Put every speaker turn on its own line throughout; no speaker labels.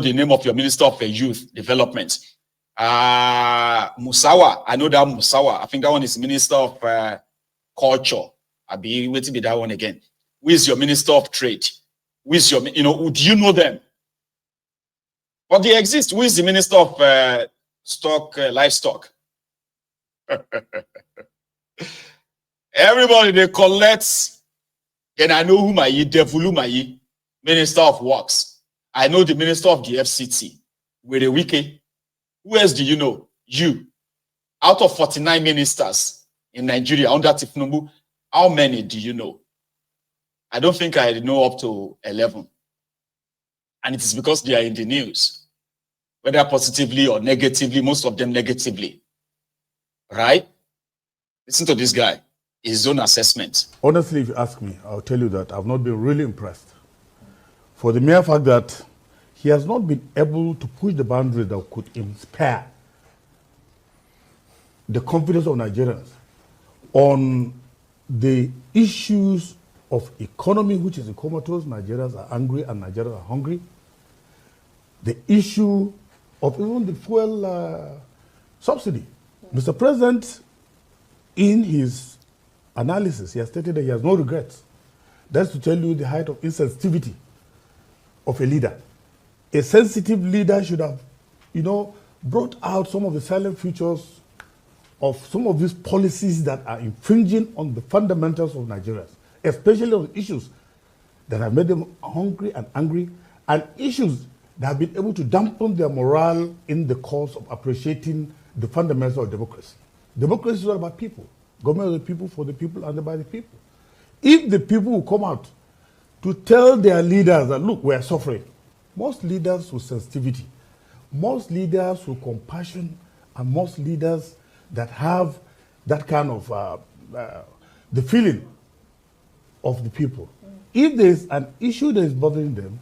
the name of your Minister of Youth Development. Musawa, I know that Musawa. I think that one is Minister of Culture. I'll be waiting to be that one again. Who is your Minister of Trade? Who is your, do you know them? But they exist. Who is the Minister of Livestock? Everybody, they collect. And I know who my Devulu my Minister of Works. I know the Minister of the FCT. With a wiki. Who else do you know? You. Out of 49 ministers in Nigeria under Tifnubu, how many do you know? I don't think I know up to 11. And it is because they are in the news. Whether positively or negatively, most of them negatively. Right? Listen to this guy. His own assessment.
Honestly, if you ask me, I'll tell you that I've not been really impressed. For the mere fact that he has not been able to push the boundary that could inspire the confidence of Nigerians on the issues of economy, which is comatose. Nigerians are angry and Nigerians are hungry. The issue of even the fuel subsidy. Mr. President, in his analysis, he has stated that he has no regrets. That's to tell you the height of insensitivity of a leader. A sensitive leader should have, brought out some of the silent features of some of these policies that are infringing on the fundamentals of Nigerians, especially on issues that have made them hungry and angry, and issues that have been able to dampen their morale in the cause of appreciating the fundamentals of democracy. Democracy is all about people. Government of the people, for the people, and by the people. If the people will come out to tell their leaders that, look, we are suffering, most leaders with sensitivity, most leaders with compassion, and most leaders that have that kind of the feeling of the people. If there's an issue that is bothering them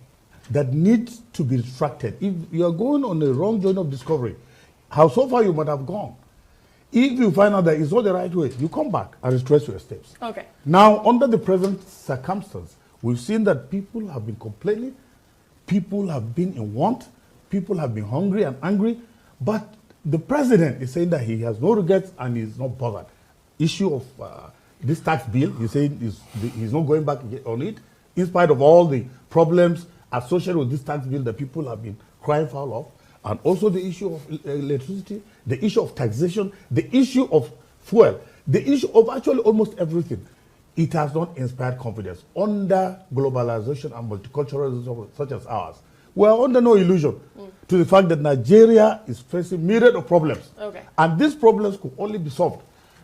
that needs to be distracted, if you are going on a wrong journey of discovery, how so far you might have gone, if you find out that it's not the right way, you come back and retrace your steps.
Okay.
Now, under the present circumstance, we've seen that people have been complaining, people have been in want, people have been hungry and angry, but the president is saying that he has no regrets and he's not bothered. Issue of this tax bill, he's saying he's not going back on it, in spite of all the problems associated with this tax bill that people have been crying foul of. And also the issue of electricity, the issue of taxation, the issue of fuel, the issue of actually almost everything. It has not inspired confidence. Under globalization and multiculturalism such as ours, we are under no illusion to the fact that Nigeria is facing myriad of problems.
Okay.
And these problems could only be solved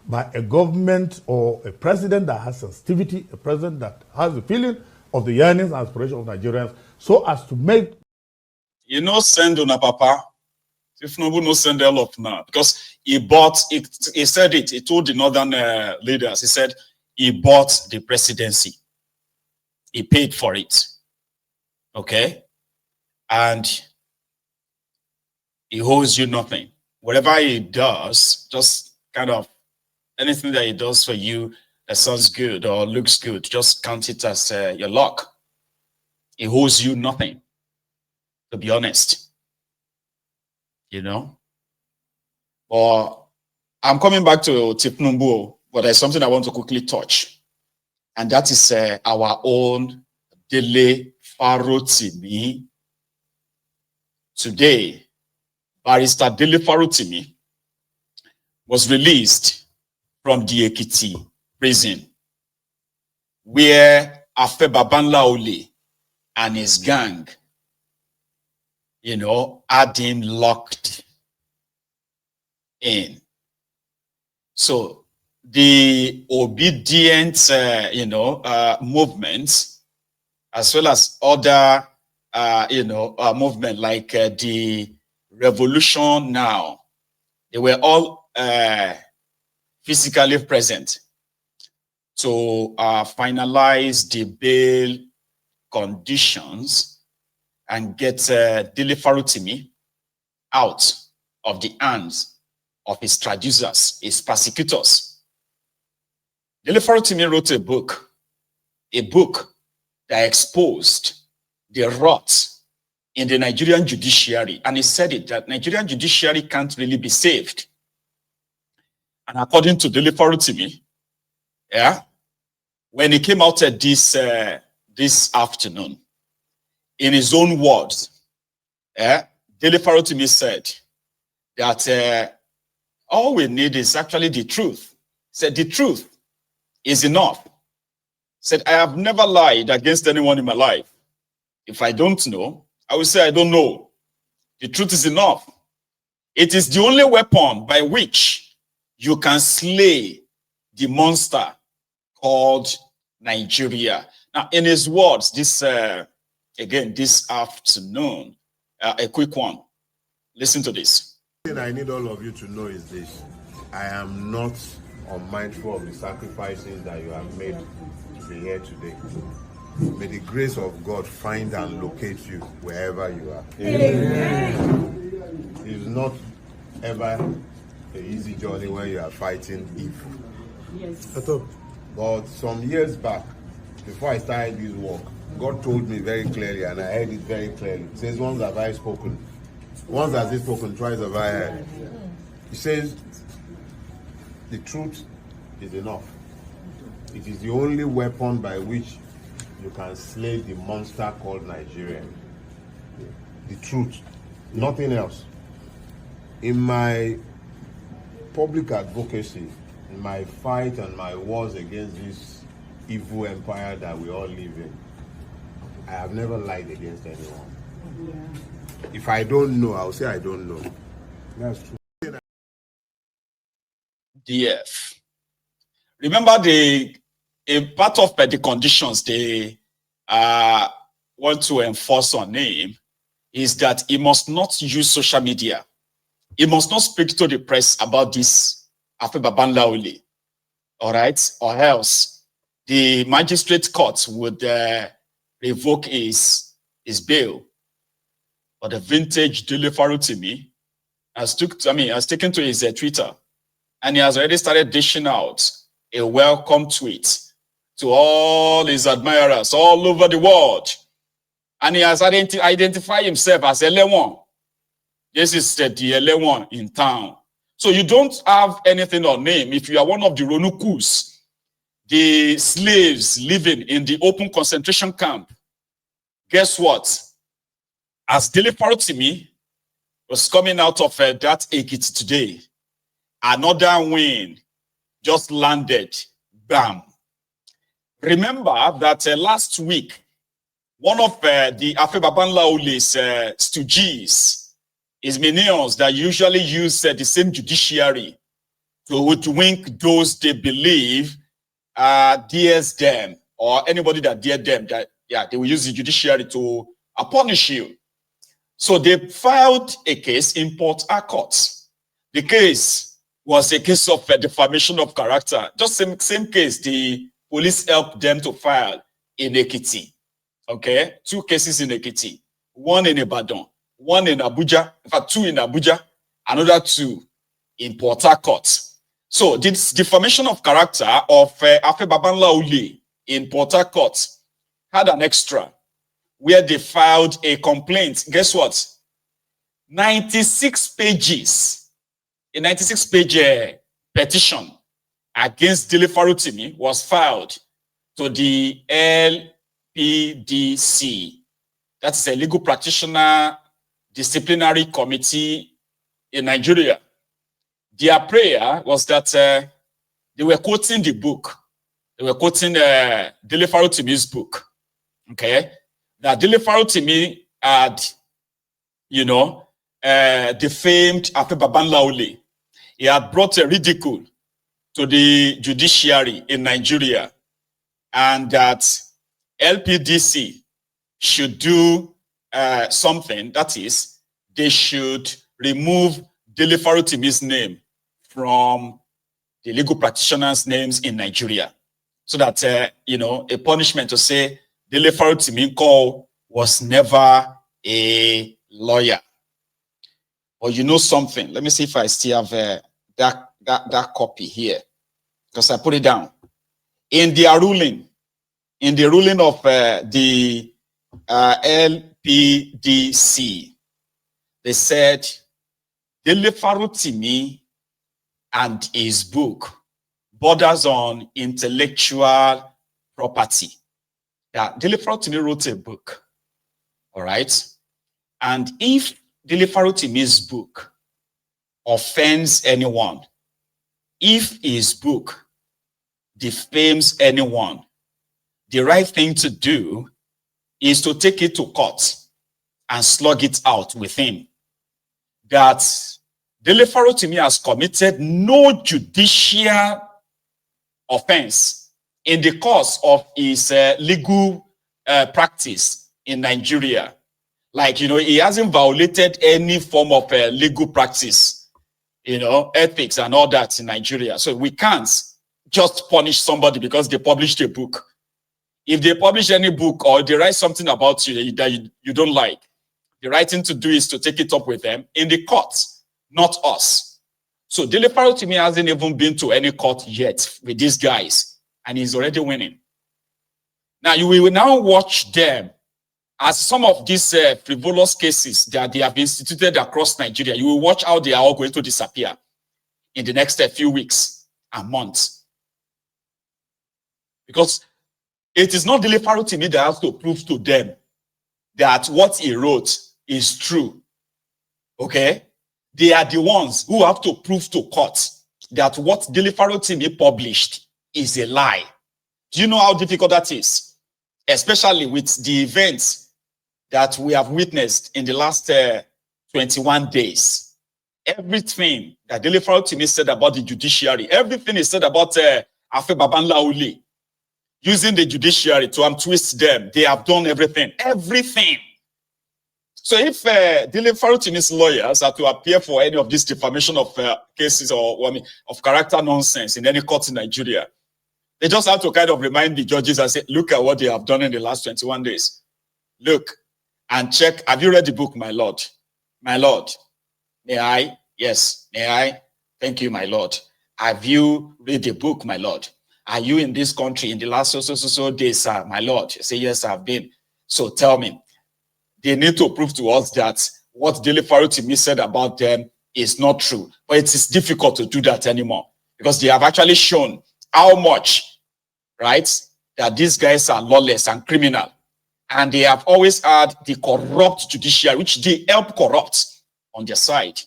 by a government or a president that has sensitivity, a president that has the feeling of the yearnings and aspirations of Nigerians, so as to make
send on a papa. If no send a lot now, because he bought it. He said it. He told the northern leaders. He said he bought the presidency. He paid for it. Okay, and he owes you nothing. Whatever he does, just kind of anything that he does for you that sounds good or looks good, just count it as your luck. He owes you nothing. To be honest, but I'm coming back to Tifnubu, but there's something I want to quickly touch, and that is our own Dele Farotimi. Today, Barrister Dele Farotimi was released from the Ekiti prison, where Babanlaole and his gang had him locked in. So the obedient, movements, as well as other, movement like the Revolution Now, they were all physically present to finalize the bail conditions and get Dele Farotimi out of the hands of his traducers, his persecutors. Dele Farotimi wrote a book that exposed the rot in the Nigerian judiciary, and he said it, that Nigerian judiciary can't really be saved. And according to Dele Farotimi, yeah, when he came out at this afternoon, in his own words, Dele Farotimi said that all we need is actually the truth. He said the truth is enough. He said, I have never lied against anyone in my life. If I don't know, I will say I don't know. The truth is enough. It is the only weapon by which you can slay the monster called Nigeria. Now, in his words, this afternoon, a quick one. Listen to this.
The thing I need all of you to know is this. I am not unmindful of the sacrifices that you have made to be here today. May the grace of God find and locate you wherever you are. Amen. It's not ever an easy journey when you are fighting evil. Yes. But some years back, before I started this work, God told me very clearly, and I heard it very clearly. He says, once have I spoken, once has he spoken, twice have I heard. He says, the truth is enough. It is the only weapon by which you can slay the monster called Nigeria. The truth, nothing else. In my public advocacy, in my fight and my wars against this evil empire that we all live in, I have never lied against anyone. Yeah. If I don't know, I'll say I don't know. That's true.
DF. Remember a part of the conditions they want to enforce on him is that he must not use social media. He must not speak to the press about this after Babanlaole. All right? Or else the magistrate court would revoke his bail. But the vintage Dele Farotimi has taken to his Twitter, and he has already started dishing out a welcome tweet to all his admirers all over the world. And he has identified himself as Elewon. This is the Elewon in town. So you don't have anything on name if you are one of the Ronukus, the slaves living in the open concentration camp. Guess what? As Dele Farotimi was coming out of that Ekiti today, another win just landed. Bam. Remember that last week, one of the Babanlaole's stooges, his minions that usually use the same judiciary to wink those they believe dares them, or anybody that dare them, that they will use the judiciary to punish you. So they filed a case in Port Harcourt. The case was a case of defamation of character. Just same case the police helped them to file in Ekiti. Okay, 2 cases in Ekiti, 1 in Ibadan, 1 in Abuja, in fact 2 in Abuja, another 2 in Port Harcourt. So this defamation of character of Babanlaole in Port Harcourt had an extra where they filed a complaint. Guess what? 96 pages. A 96-page petition against Dele Farotimi was filed to the LPDC. That's a legal practitioner disciplinary committee in Nigeria. Their prayer was that they were quoting the book. They were quoting Dele Farotimi's book. Okay? That Dele Farotimi had, defamed after Babanlaole. He had brought a ridicule to the judiciary in Nigeria, and that LPDC should do something. That is, they should remove Dele Farotimi's name from the legal practitioners' names in Nigeria, so that a punishment to say Dele Farotimi was never a lawyer. Or you know something? Let me see if I still have that copy here, because I put it down in their ruling. In the ruling of the PDC. They said Dele Farotimi and his book borders on intellectual property. Yeah, Dele Farotimi wrote a book, all right? And if Dele Farotimi's book offends anyone, if his book defames anyone, the right thing to do is to take it to court and slug it out with him. That Dele Farotimi has committed no judicial offense in the course of his legal practice in Nigeria. Like, he hasn't violated any form of legal practice, ethics and all that in Nigeria. So we can't just punish somebody because they published a book. If they publish any book or they write something about you that you don't like, the right thing to do is to take it up with them in the courts, not us. So Dele Farotimi hasn't even been to any court yet with these guys, and he's already winning. Now, you will now watch them as some of these frivolous cases that they have instituted across Nigeria. You will watch how they are all going to disappear in the next few weeks and months. Because it is not Dele Farotimi that has to prove to them that what he wrote is true. Okay? They are the ones who have to prove to court that what Dele Farotimi published is a lie. Do you know how difficult that is? Especially with the events that we have witnessed in the last 21 days. Everything that Dele Farotimi said about the judiciary, everything he said about Babanlaole, using the judiciary to twist them, they have done everything. Everything. So if Dele Farotimi's lawyers are to appear for any of these defamation of cases or of character nonsense in any court in Nigeria, they just have to kind of remind the judges and say, look at what they have done in the last 21 days. Look and check. Have you read the book, my lord? My lord. May I? Yes. May I? Thank you, my lord. Have you read the book, my lord? Are you in this country in the last so days, sir, my lord? You say, yes, I've been. So tell me. They need to prove to us that what Dele Farotimi said about them is not true. But it is difficult to do that anymore because they have actually shown how much, right, that these guys are lawless and criminal. And they have always had the corrupt judiciary, which they help corrupt on their side.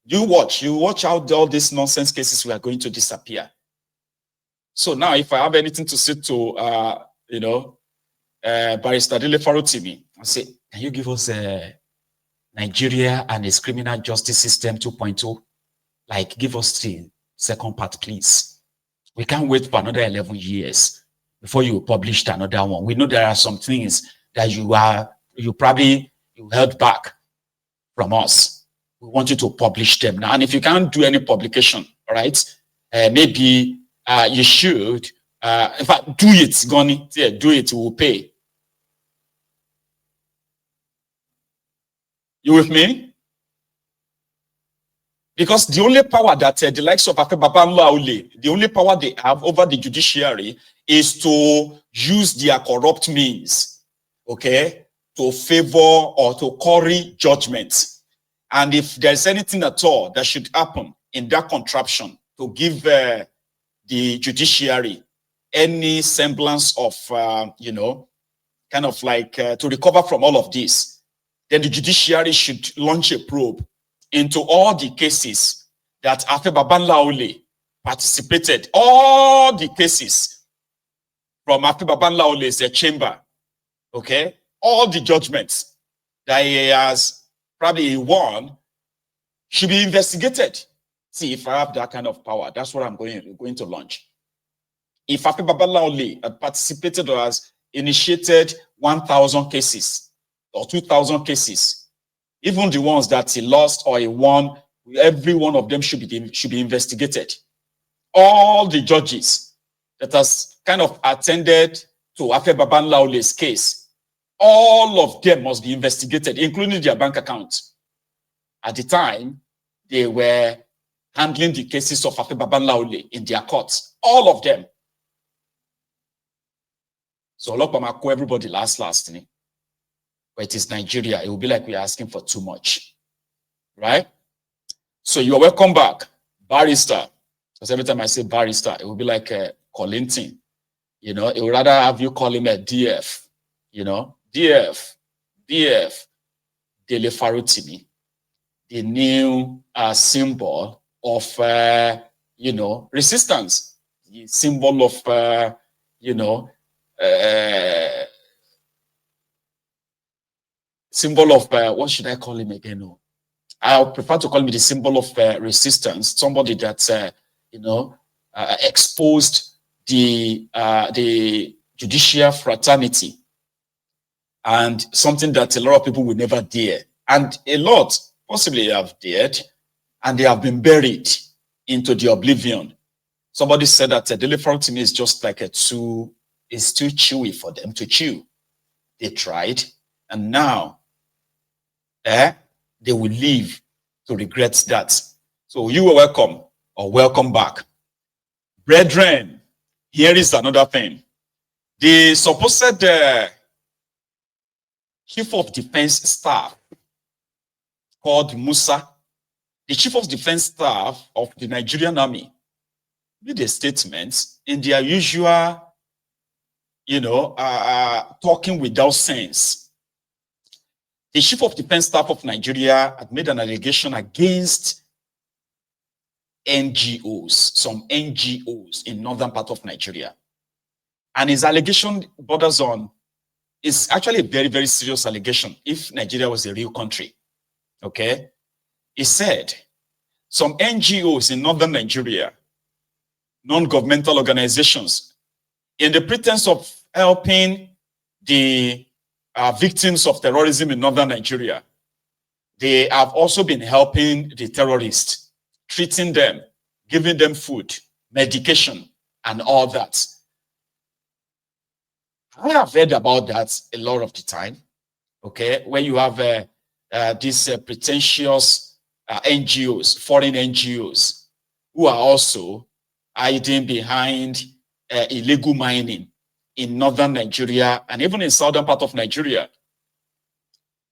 You watch how all these nonsense cases were going to disappear. So now, if I have anything to say to, Barrister Dele Farotimi, I say, can you give us Nigeria and its criminal justice system 2.0? Like, give us the second part, please. We can't wait for another 11 years before you published another one. We know there are some things that you held back from us. We want you to publish them now. And if you can't do any publication, all right, maybe you should, in fact, do it, Goni. Yeah, do it, we'll pay. You with me? Because the only power that the likes of Babanlaole, the only power they have over the judiciary is to use their corrupt means, okay, to favor or to curry judgment. And if there's anything at all that should happen in that contraption to give the judiciary any semblance of, kind of like to recover from all of this, then the judiciary should launch a probe into all the cases that Babanlaole participated, all the cases from Babanlaole's chamber, okay? All the judgments that he has probably won should be investigated. See, if I have that kind of power, that's what I'm going to launch. If Babanlaole had participated or has initiated 1,000 cases or 2,000 cases, even the ones that he lost or he won, every one of them should be investigated. All the judges that has kind of attended to Babanlaole's case, all of them must be investigated, including their bank accounts. At the time, they were handling the cases of Babanlaole in their courts. All of them. So everybody last. but it is Nigeria, it will be like we're asking for too much, right? So you are welcome back, barrister. Because every time I say barrister, it will be like Colinton. You know, it would rather have you call him a DF. You know, DF, Dele Farotimi, the new symbol of, you know, resistance, the symbol of, you know, symbol of, what should I call him again? No, I prefer to call him the symbol of resistance, somebody that, you know, exposed the judicial fraternity, and something that a lot of people would never dare. And a lot possibly have dared, and they have been buried into the oblivion. Somebody said that Dele Farotimi is just like it's too chewy for them to chew. They tried, and now they will live to regret that. So you are welcome, or welcome back. Brethren, here is another thing. The supposed Chief of Defense Staff called Musa, the Chief of Defense Staff of the Nigerian Army, made a statement in their usual, you know, talking without sense. The Chief of Defense Staff of Nigeria had made an allegation against NGOs, some NGOs in northern part of Nigeria. And his allegation borders on, is actually a very, very serious allegation if Nigeria was a real country. Okay? He said some NGOs in northern Nigeria, non-governmental organizations, in the pretense of helping the victims of terrorism in northern Nigeria, they have also been helping the terrorists, treating them, giving them food, medication, and all that. I have heard about that a lot of the time, okay, when you have these pretentious NGOs, foreign NGOs, who are also hiding behind illegal mining in northern Nigeria and even in southern part of Nigeria.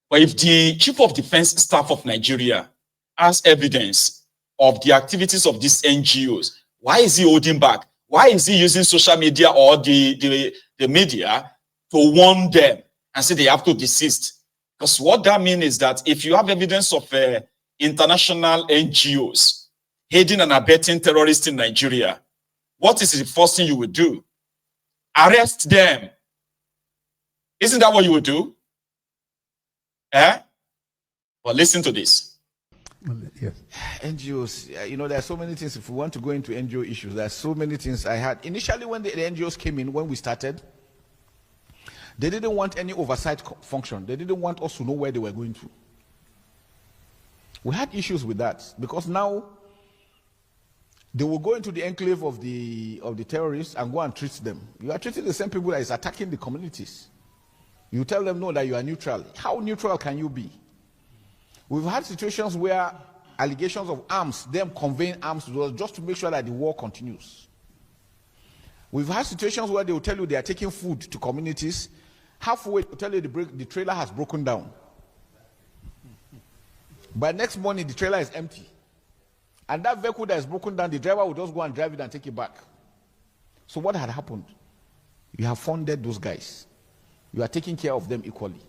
But if the Chief of Defense Staff of Nigeria has evidence of the activities of these NGOs, why is he holding back? Why is he using social media or the media to warn them and say they have to desist? Because what that means is that if you have evidence of international NGOs aiding and abetting terrorists in Nigeria, what is the first thing you would do? Arrest them. Isn't that what you would do? Eh? Well, listen to this.
Yes. NGOs, you know, there are so many things. If we want to go into NGO issues, there are so many things I had. Initially, when the NGOs came in, when we started, they didn't want any oversight function. They didn't want us to know where they were going to. We had issues with that because now they will go into the enclave of the terrorists and go and treat them. You are treating the same people that is attacking the communities. You tell them no, that you are neutral. How neutral can you be? We've had situations where allegations of arms, them conveying arms to us just to make sure that the war continues. We've had situations where they will tell you they are taking food to communities. Halfway, they will tell you the trailer has broken down. By next morning, the trailer is empty. And that vehicle that is broken down, the driver will just go and drive it and take it back. So what had happened? You have funded those guys. You are taking care of them equally.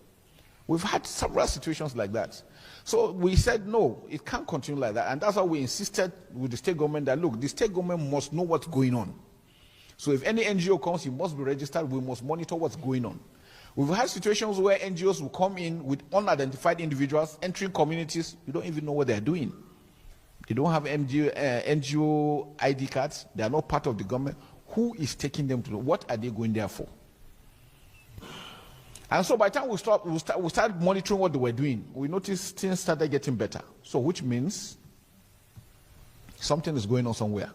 We've had several situations like that. So we said, no, it can't continue like that. And that's why we insisted with the state government that, look, the state government must know what's going on. So if any NGO comes, it must be registered. We must monitor what's going on. We've had situations where NGOs will come in with unidentified individuals entering communities. You don't even know what they're doing. They don't have NGO ID cards. They are not part of the government. Who is taking them to? What are they going there for? And so by the time we started monitoring what they were doing, we noticed things started getting better. So which means something is going on somewhere.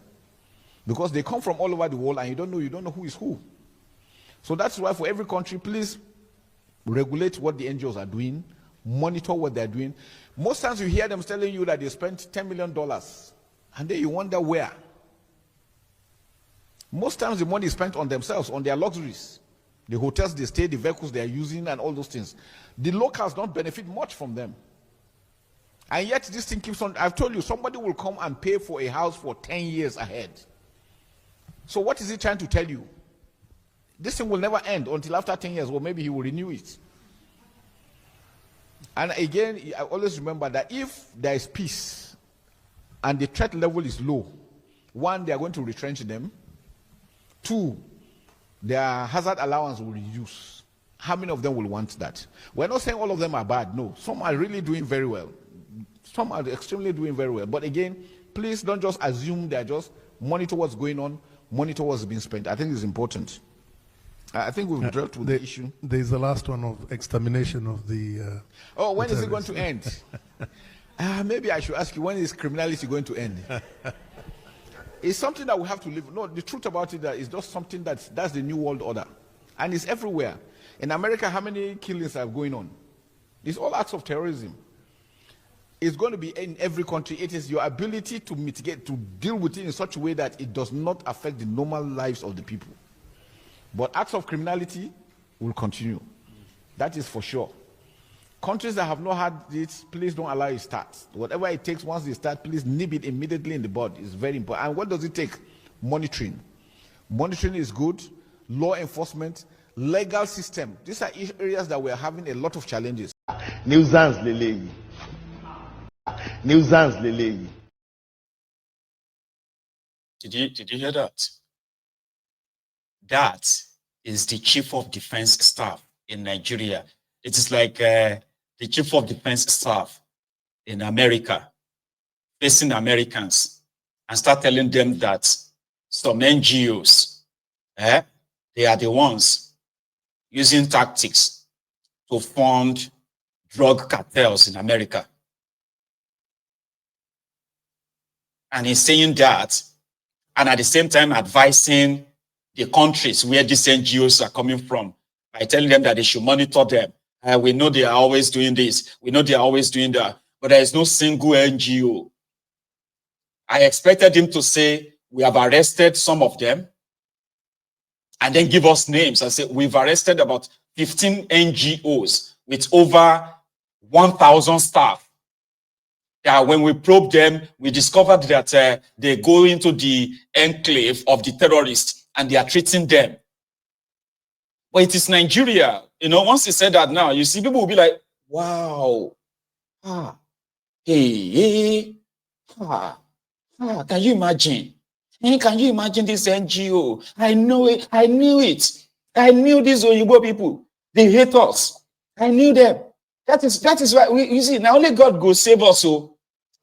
Because they come from all over the world and you don't know who is who. So that's why for every country, please regulate what the NGOs are doing, monitor what they're doing. Most times you hear them telling you that they spent $10 million and then you wonder where. Most times the money is spent on themselves, on their luxuries. The hotels they stay, the vehicles they are using, and all those things. The locals don't benefit much from them. And yet this thing keeps on. I've told you, somebody will come and pay for a house for 10 years ahead. So what is he trying to tell you? This thing will never end until after 10 years, or maybe he will renew it. And again, I always remember that if there is peace and the threat level is low, one, they are going to retrench them. Two, their hazard allowance will reduce. How many of them will want that? We're not saying all of them are bad. No, some are really doing very well. Some are extremely doing very well. But again, please don't just assume they're just monitor what's going on, monitor what's being spent. I think it's important. I think we've dealt with the issue.
There's the last one of extermination of the...
oh, when is it going to end? Maybe I should ask you, when is criminality going to end? It's something that we have to live. No, the truth about it is just something that's the new world order. And it's everywhere. In America, how many killings are going on? It's all acts of terrorism. It's going to be in every country. It is your ability to mitigate, to deal with it in such a way that it does not affect the normal lives of the people. But acts of criminality will continue. That is for sure. Countries that have not had it, please don't allow it to start. Whatever it takes, once they start, please nip it immediately in the bud. It's very important. And what does it take? Monitoring. Monitoring is good. Law enforcement, legal system. These are areas that we're having a lot of challenges.
Nuisance Lele. Nuisance Lele.
Did you hear that? That is the Chief of Defense Staff in Nigeria. It is like the Chief of Defense Staff in America facing Americans and start telling them that some NGOs, they are the ones using tactics to fund drug cartels in America. And he's saying that, and at the same time advising the countries where these NGOs are coming from by telling them that they should monitor them. We know they are always doing this. We know they are always doing that. But there is no single NGO. I expected him to say, we have arrested some of them, and then give us names and say, we've arrested about 15 NGOs with over 1,000 staff. When we probed them, we discovered that they go into the enclave of the terrorists and they are treating them. But it is Nigeria. You know, once he said that now, you see people will be like, wow. Can you imagine? Can you imagine this NGO? I know it. I knew it. I knew these Oyibo people. They hate us. I knew them. That is why you see, now only God go save us. So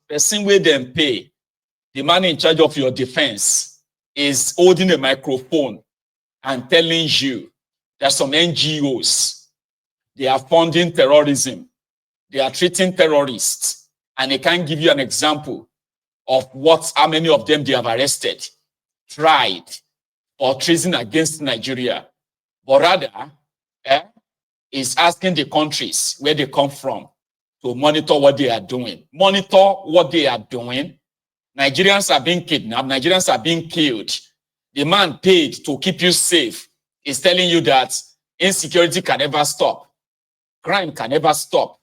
the same way them pay. The man in charge of your defense is holding a microphone and telling you that some NGOs, they are funding terrorism. They are treating terrorists. And they can't give you an example of how many of them they have arrested, tried, or treason against Nigeria. But rather, is asking the countries where they come from to monitor what they are doing. Monitor what they are doing. Nigerians are being kidnapped. Nigerians are being killed. The man paid to keep you safe is telling you that insecurity can never stop. Crime can never stop.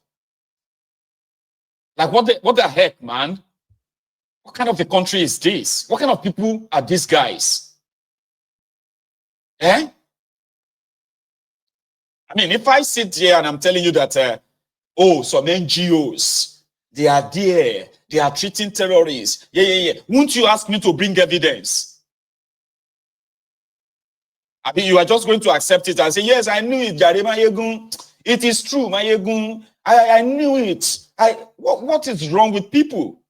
Like, what the heck, man? What kind of a country is this? What kind of people are these guys? I mean, if I sit here and I'm telling you that, some NGOs, they are there, they are treating terrorists. Yeah. Won't you ask me to bring evidence? I mean, you are just going to accept it and say, yes, I knew it, Jare Mayegun. It is true, Mayegun. I knew it. What is wrong with people?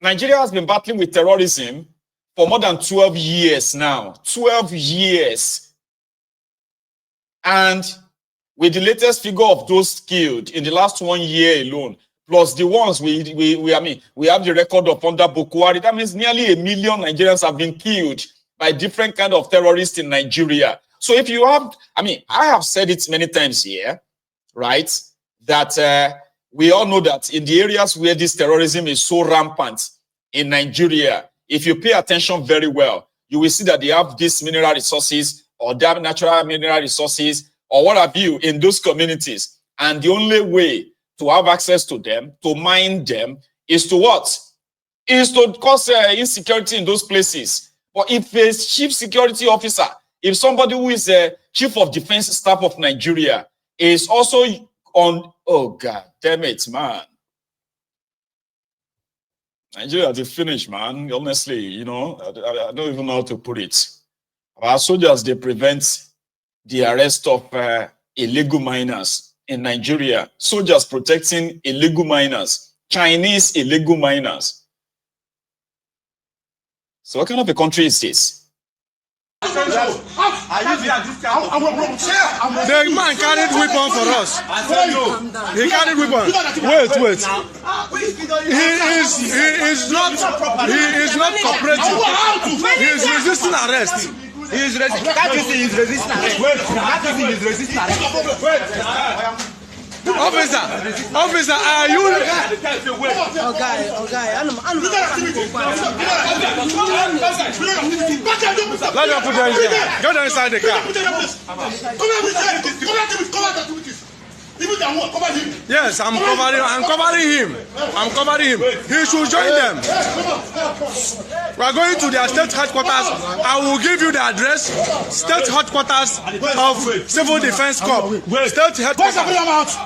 Nigeria has been battling with terrorism for more than 12 years now. 12 years. And with the latest figure of those killed in the last 1 year alone, plus the ones we have the record of under Boko Haram, that means nearly 1 million Nigerians have been killed by different kind of terrorists in Nigeria. So if you have, I have said it many times here, right, that we all know that in the areas where this terrorism is so rampant in Nigeria, if you pay attention very well, you will see that they have these mineral resources or they have natural mineral resources or what have you in those communities. And the only way to have access to them, to mine them, is to what? Is to cause insecurity in those places. But if a chief security officer, if somebody who is a chief of defense staff of Nigeria is also on, oh God damn it, man. Nigeria, they finish, man. Honestly, you know, I don't even know how to put it. Our soldiers, they prevent the arrest of illegal miners in Nigeria. Soldiers protecting illegal miners, Chinese illegal miners. So what kind of a country is this?
The man carried weapon for us. He carried weapon. Wait. He is not cooperating. He is resisting arrest. He is resisting. That is he is resisting arrest. That is he is resisting arrest. Officer, are you? Okay. Let them put them inside. Go down inside the car. Yes, I'm covering him. He should join them. We are going to their state headquarters. I will give you the address. State headquarters of Civil Defense Corps. State headquarters.